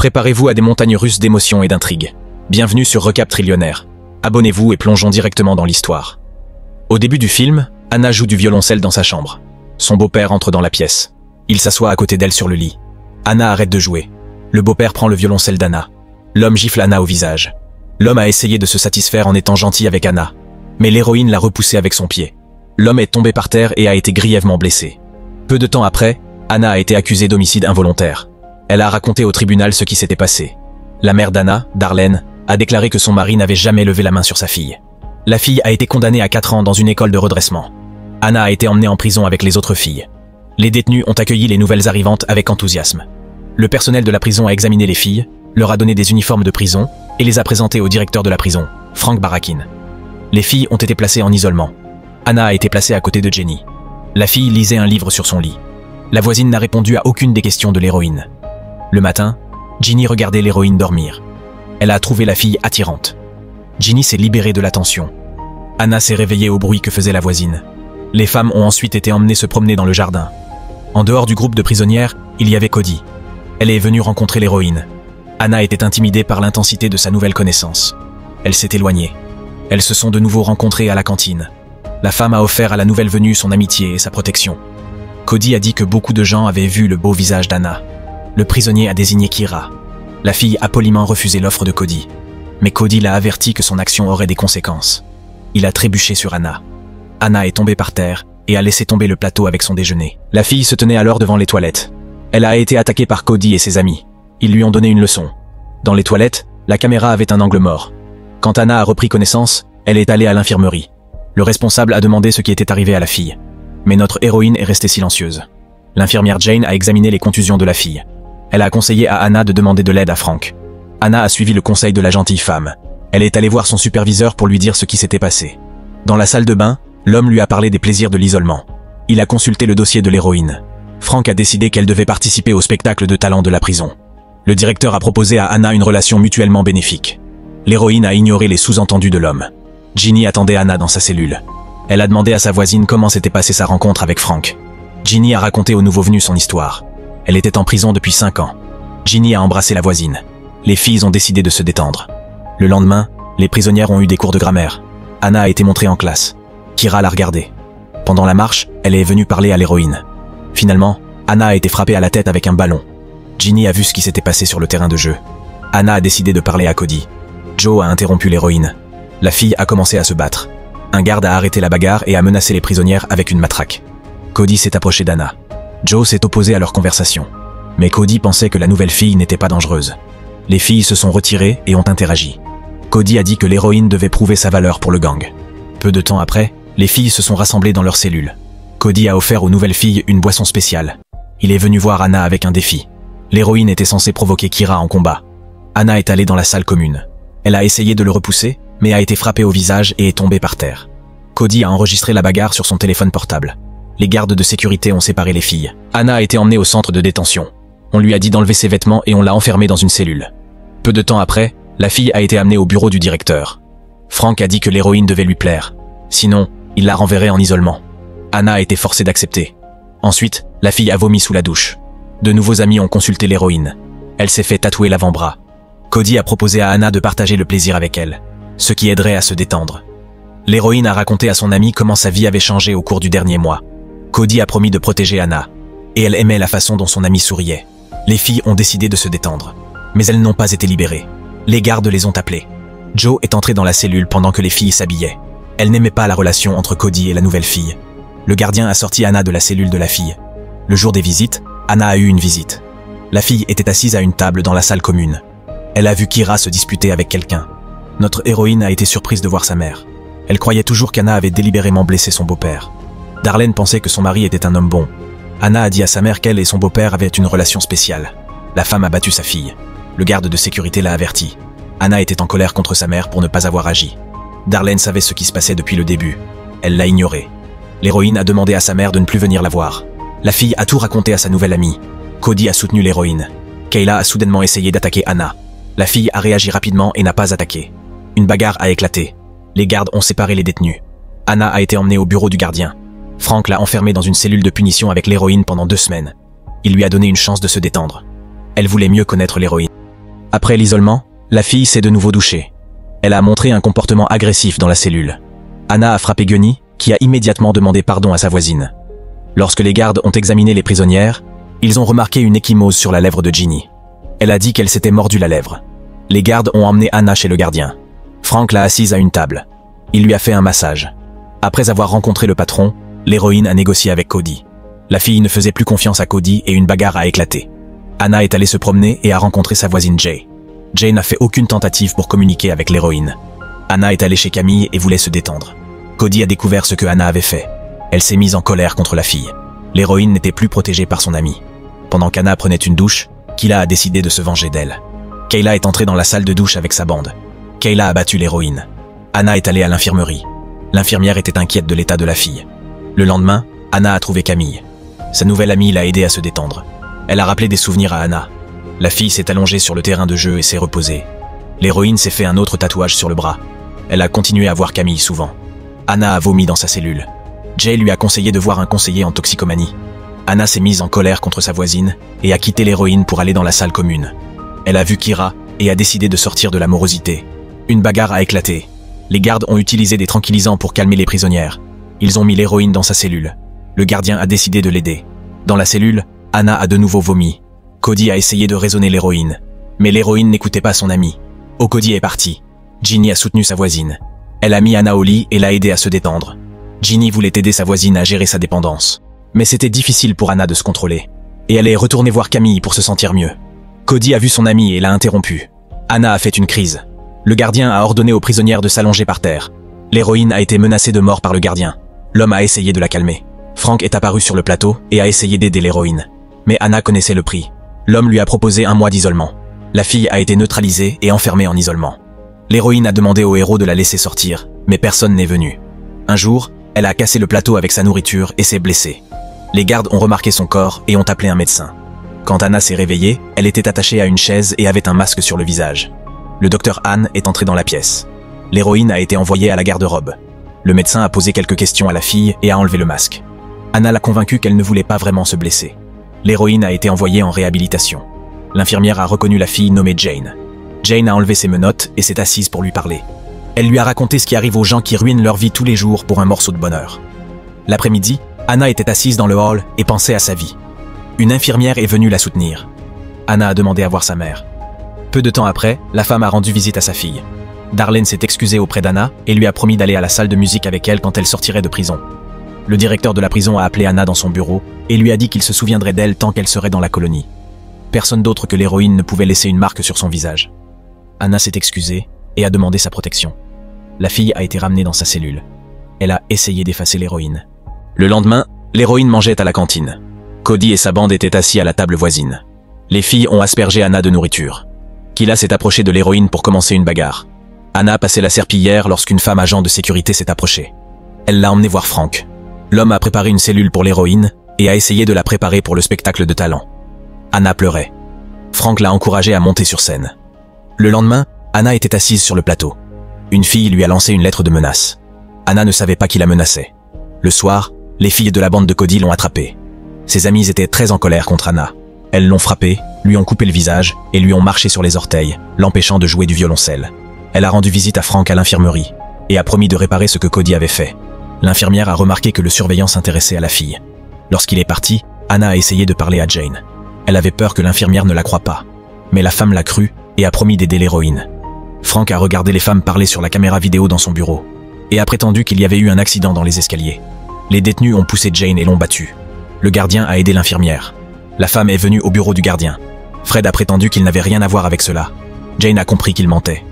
Préparez-vous à des montagnes russes d'émotions et d'intrigues. Bienvenue sur Recap Trillionnaire. Abonnez-vous et plongeons directement dans l'histoire. Au début du film, Anna joue du violoncelle dans sa chambre. Son beau-père entre dans la pièce. Il s'assoit à côté d'elle sur le lit. Anna arrête de jouer. Le beau-père prend le violoncelle d'Anna. L'homme gifle Anna au visage. L'homme a essayé de se satisfaire en étant gentil avec Anna. Mais l'héroïne l'a repoussé avec son pied. L'homme est tombé par terre et a été grièvement blessé. Peu de temps après, Anna a été accusée d'homicide involontaire. Elle a raconté au tribunal ce qui s'était passé. La mère d'Anna, Darlene, a déclaré que son mari n'avait jamais levé la main sur sa fille. La fille a été condamnée à 4 ans dans une école de redressement. Anna a été emmenée en prison avec les autres filles. Les détenus ont accueilli les nouvelles arrivantes avec enthousiasme. Le personnel de la prison a examiné les filles, leur a donné des uniformes de prison et les a présentées au directeur de la prison, Frank Barakin. Les filles ont été placées en isolement. Anna a été placée à côté de Jenny. La fille lisait un livre sur son lit. La voisine n'a répondu à aucune des questions de l'héroïne. Le matin, Ginny regardait l'héroïne dormir. Elle a trouvé la fille attirante. Ginny s'est libérée de la tension. Anna s'est réveillée au bruit que faisait la voisine. Les femmes ont ensuite été emmenées se promener dans le jardin. En dehors du groupe de prisonnières, il y avait Cody. Elle est venue rencontrer l'héroïne. Anna était intimidée par l'intensité de sa nouvelle connaissance. Elle s'est éloignée. Elles se sont de nouveau rencontrées à la cantine. La femme a offert à la nouvelle venue son amitié et sa protection. Cody a dit que beaucoup de gens avaient vu le beau visage d'Anna. Le prisonnier a désigné Kira. La fille a poliment refusé l'offre de Cody. Mais Cody l'a averti que son action aurait des conséquences. Il a trébuché sur Anna. Anna est tombée par terre et a laissé tomber le plateau avec son déjeuner. La fille se tenait alors devant les toilettes. Elle a été attaquée par Cody et ses amis. Ils lui ont donné une leçon. Dans les toilettes, la caméra avait un angle mort. Quand Anna a repris connaissance, elle est allée à l'infirmerie. Le responsable a demandé ce qui était arrivé à la fille. Mais notre héroïne est restée silencieuse. L'infirmière Jane a examiné les contusions de la fille. Elle a conseillé à Anna de demander de l'aide à Frank. Anna a suivi le conseil de la gentille femme. Elle est allée voir son superviseur pour lui dire ce qui s'était passé. Dans la salle de bain, l'homme lui a parlé des plaisirs de l'isolement. Il a consulté le dossier de l'héroïne. Frank a décidé qu'elle devait participer au spectacle de talent de la prison. Le directeur a proposé à Anna une relation mutuellement bénéfique. L'héroïne a ignoré les sous-entendus de l'homme. Ginny attendait Anna dans sa cellule. Elle a demandé à sa voisine comment s'était passée sa rencontre avec Frank. Ginny a raconté aux nouveaux venus son histoire. Elle était en prison depuis 5 ans. Ginny a embrassé la voisine. Les filles ont décidé de se détendre. Le lendemain, les prisonnières ont eu des cours de grammaire. Anna a été montrée en classe. Kira l'a regardée. Pendant la marche, elle est venue parler à l'héroïne. Finalement, Anna a été frappée à la tête avec un ballon. Ginny a vu ce qui s'était passé sur le terrain de jeu. Anna a décidé de parler à Cody. Joe a interrompu l'héroïne. La fille a commencé à se battre. Un garde a arrêté la bagarre et a menacé les prisonnières avec une matraque. Cody s'est approché d'Anna. Joe s'est opposé à leur conversation. Mais Cody pensait que la nouvelle fille n'était pas dangereuse. Les filles se sont retirées et ont interagi. Cody a dit que l'héroïne devait prouver sa valeur pour le gang. Peu de temps après, les filles se sont rassemblées dans leur cellule. Cody a offert aux nouvelles filles une boisson spéciale. Il est venu voir Anna avec un défi. L'héroïne était censée provoquer Kira en combat. Anna est allée dans la salle commune. Elle a essayé de le repousser, mais a été frappée au visage et est tombée par terre. Cody a enregistré la bagarre sur son téléphone portable. Les gardes de sécurité ont séparé les filles. Anna a été emmenée au centre de détention. On lui a dit d'enlever ses vêtements et on l'a enfermée dans une cellule. Peu de temps après, la fille a été amenée au bureau du directeur. Frank a dit que l'héroïne devait lui plaire. Sinon, il la renverrait en isolement. Anna a été forcée d'accepter. Ensuite, la fille a vomi sous la douche. De nouveaux amis ont consulté l'héroïne. Elle s'est fait tatouer l'avant-bras. Cody a proposé à Anna de partager le plaisir avec elle, ce qui aiderait à se détendre. L'héroïne a raconté à son ami comment sa vie avait changé au cours du dernier mois. Cody a promis de protéger Anna, et elle aimait la façon dont son ami souriait. Les filles ont décidé de se détendre, mais elles n'ont pas été libérées. Les gardes les ont appelées. Joe est entré dans la cellule pendant que les filles s'habillaient. Elle n'aimait pas la relation entre Cody et la nouvelle fille. Le gardien a sorti Anna de la cellule de la fille. Le jour des visites, Anna a eu une visite. La fille était assise à une table dans la salle commune. Elle a vu Kira se disputer avec quelqu'un. Notre héroïne a été surprise de voir sa mère. Elle croyait toujours qu'Anna avait délibérément blessé son beau-père. Darlene pensait que son mari était un homme bon. Anna a dit à sa mère qu'elle et son beau-père avaient une relation spéciale. La femme a battu sa fille. Le garde de sécurité l'a averti. Anna était en colère contre sa mère pour ne pas avoir agi. Darlene savait ce qui se passait depuis le début. Elle l'a ignoré. L'héroïne a demandé à sa mère de ne plus venir la voir. La fille a tout raconté à sa nouvelle amie. Cody a soutenu l'héroïne. Kayla a soudainement essayé d'attaquer Anna. La fille a réagi rapidement et n'a pas attaqué. Une bagarre a éclaté. Les gardes ont séparé les détenus. Anna a été emmenée au bureau du gardien. Frank l'a enfermée dans une cellule de punition avec l'héroïne pendant 2 semaines. Il lui a donné une chance de se détendre. Elle voulait mieux connaître l'héroïne. Après l'isolement, la fille s'est de nouveau douchée. Elle a montré un comportement agressif dans la cellule. Anna a frappé Gunny, qui a immédiatement demandé pardon à sa voisine. Lorsque les gardes ont examiné les prisonnières, ils ont remarqué une ecchymose sur la lèvre de Ginny. Elle a dit qu'elle s'était mordu la lèvre. Les gardes ont emmené Anna chez le gardien. Frank l'a assise à une table. Il lui a fait un massage. Après avoir rencontré le patron, l'héroïne a négocié avec Cody. La fille ne faisait plus confiance à Cody et une bagarre a éclaté. Anna est allée se promener et a rencontré sa voisine Jay. Jay n'a fait aucune tentative pour communiquer avec l'héroïne. Anna est allée chez Camille et voulait se détendre. Cody a découvert ce que Anna avait fait. Elle s'est mise en colère contre la fille. L'héroïne n'était plus protégée par son amie. Pendant qu'Anna prenait une douche, Kayla a décidé de se venger d'elle. Kayla est entrée dans la salle de douche avec sa bande. Kayla a battu l'héroïne. Anna est allée à l'infirmerie. L'infirmière était inquiète de l'état de la fille. Le lendemain, Anna a trouvé Camille. Sa nouvelle amie l'a aidée à se détendre. Elle a rappelé des souvenirs à Anna. La fille s'est allongée sur le terrain de jeu et s'est reposée. L'héroïne s'est fait un autre tatouage sur le bras. Elle a continué à voir Camille souvent. Anna a vomi dans sa cellule. Jay lui a conseillé de voir un conseiller en toxicomanie. Anna s'est mise en colère contre sa voisine et a quitté l'héroïne pour aller dans la salle commune. Elle a vu Kira et a décidé de sortir de la morosité. Une bagarre a éclaté. Les gardes ont utilisé des tranquillisants pour calmer les prisonnières. Ils ont mis l'héroïne dans sa cellule. Le gardien a décidé de l'aider. Dans la cellule, Anna a de nouveau vomi. Cody a essayé de raisonner l'héroïne. Mais l'héroïne n'écoutait pas son amie. Cody est parti. Ginny a soutenu sa voisine. Elle a mis Anna au lit et l'a aidée à se détendre. Ginny voulait aider sa voisine à gérer sa dépendance. Mais c'était difficile pour Anna de se contrôler. Et elle est retournée voir Camille pour se sentir mieux. Cody a vu son amie et l'a interrompue. Anna a fait une crise. Le gardien a ordonné aux prisonnières de s'allonger par terre. L'héroïne a été menacée de mort par le gardien. L'homme a essayé de la calmer. Frank est apparu sur le plateau et a essayé d'aider l'héroïne. Mais Anna connaissait le prix. L'homme lui a proposé 1 mois d'isolement. La fille a été neutralisée et enfermée en isolement. L'héroïne a demandé au héros de la laisser sortir, mais personne n'est venu. Un jour, elle a cassé le plateau avec sa nourriture et s'est blessée. Les gardes ont remarqué son corps et ont appelé un médecin. Quand Anna s'est réveillée, elle était attachée à une chaise et avait un masque sur le visage. Le docteur Anne est entré dans la pièce. L'héroïne a été envoyée à la garde-robe. Le médecin a posé quelques questions à la fille et a enlevé le masque. Anna l'a convaincue qu'elle ne voulait pas vraiment se blesser. L'héroïne a été envoyée en réhabilitation. L'infirmière a reconnu la fille nommée Jane. Jane a enlevé ses menottes et s'est assise pour lui parler. Elle lui a raconté ce qui arrive aux gens qui ruinent leur vie tous les jours pour un morceau de bonheur. L'après-midi, Anna était assise dans le hall et pensait à sa vie. Une infirmière est venue la soutenir. Anna a demandé à voir sa mère. Peu de temps après, la femme a rendu visite à sa fille. Darlene s'est excusée auprès d'Anna et lui a promis d'aller à la salle de musique avec elle quand elle sortirait de prison. Le directeur de la prison a appelé Anna dans son bureau et lui a dit qu'il se souviendrait d'elle tant qu'elle serait dans la colonie. Personne d'autre que l'héroïne ne pouvait laisser une marque sur son visage. Anna s'est excusée et a demandé sa protection. La fille a été ramenée dans sa cellule. Elle a essayé d'effacer l'héroïne. Le lendemain, l'héroïne mangeait à la cantine. Cody et sa bande étaient assis à la table voisine. Les filles ont aspergé Anna de nourriture. Kayla s'est approchée de l'héroïne pour commencer une bagarre. Anna a passé la serpillière lorsqu'une femme agent de sécurité s'est approchée. Elle l'a emmenée voir Frank. L'homme a préparé une cellule pour l'héroïne et a essayé de la préparer pour le spectacle de talent. Anna pleurait. Frank l'a encouragée à monter sur scène. Le lendemain, Anna était assise sur le plateau. Une fille lui a lancé une lettre de menace. Anna ne savait pas qui la menaçait. Le soir, les filles de la bande de Cody l'ont attrapée. Ses amies étaient très en colère contre Anna. Elles l'ont frappée, lui ont coupé le visage et lui ont marché sur les orteils, l'empêchant de jouer du violoncelle. Elle a rendu visite à Frank à l'infirmerie et a promis de réparer ce que Cody avait fait. L'infirmière a remarqué que le surveillant s'intéressait à la fille. Lorsqu'il est parti, Anna a essayé de parler à Jane. Elle avait peur que l'infirmière ne la croie pas. Mais la femme l'a cru et a promis d'aider l'héroïne. Frank a regardé les femmes parler sur la caméra vidéo dans son bureau et a prétendu qu'il y avait eu un accident dans les escaliers. Les détenus ont poussé Jane et l'ont battue. Le gardien a aidé l'infirmière. La femme est venue au bureau du gardien. Fred a prétendu qu'il n'avait rien à voir avec cela. Jane a compris qu'il mentait.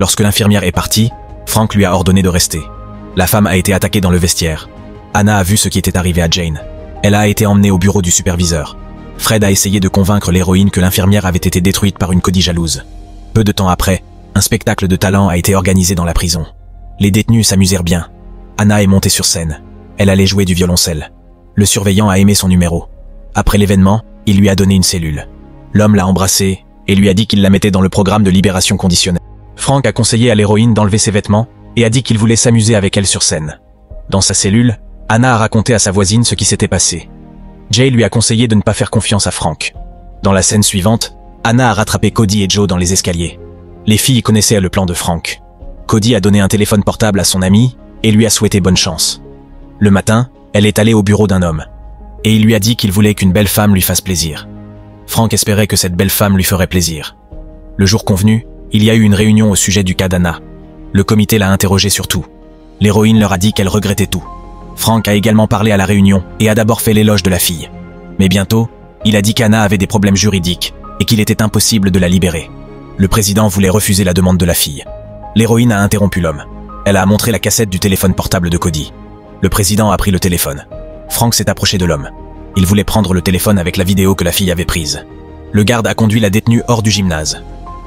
Lorsque l'infirmière est partie, Frank lui a ordonné de rester. La femme a été attaquée dans le vestiaire. Anna a vu ce qui était arrivé à Jane. Elle a été emmenée au bureau du superviseur. Fred a essayé de convaincre l'héroïne que l'infirmière avait été détruite par une Cody jalouse. Peu de temps après, un spectacle de talent a été organisé dans la prison. Les détenus s'amusèrent bien. Anna est montée sur scène. Elle allait jouer du violoncelle. Le surveillant a aimé son numéro. Après l'événement, il lui a donné une cellule. L'homme l'a embrassée et lui a dit qu'il la mettait dans le programme de libération conditionnelle. Frank a conseillé à l'héroïne d'enlever ses vêtements et a dit qu'il voulait s'amuser avec elle sur scène. Dans sa cellule, Anna a raconté à sa voisine ce qui s'était passé. Jay lui a conseillé de ne pas faire confiance à Frank. Dans la scène suivante, Anna a rattrapé Cody et Joe dans les escaliers. Les filles connaissaient le plan de Frank. Cody a donné un téléphone portable à son ami et lui a souhaité bonne chance. Le matin, elle est allée au bureau d'un homme. Et il lui a dit qu'il voulait qu'une belle femme lui fasse plaisir. Frank espérait que cette belle femme lui ferait plaisir. Le jour convenu, il y a eu une réunion au sujet du cas d'Anna. Le comité l'a interrogée sur tout. L'héroïne leur a dit qu'elle regrettait tout. Frank a également parlé à la réunion et a d'abord fait l'éloge de la fille. Mais bientôt, il a dit qu'Anna avait des problèmes juridiques et qu'il était impossible de la libérer. Le président voulait refuser la demande de la fille. L'héroïne a interrompu l'homme. Elle a montré la cassette du téléphone portable de Cody. Le président a pris le téléphone. Frank s'est approché de l'homme. Il voulait prendre le téléphone avec la vidéo que la fille avait prise. Le garde a conduit la détenue hors du gymnase.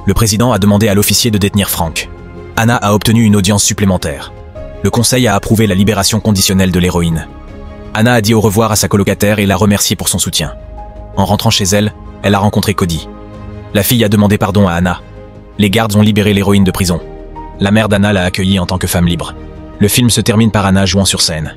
Le président a demandé à l'officier de détenir Frank. Anna a obtenu une audience supplémentaire. Le conseil a approuvé la libération conditionnelle de l'héroïne. Anna a dit au revoir à sa colocataire et l'a remerciée pour son soutien. En rentrant chez elle, elle a rencontré Cody. La fille a demandé pardon à Anna. Les gardes ont libéré l'héroïne de prison. La mère d'Anna l'a accueillie en tant que femme libre. Le film se termine par Anna jouant sur scène.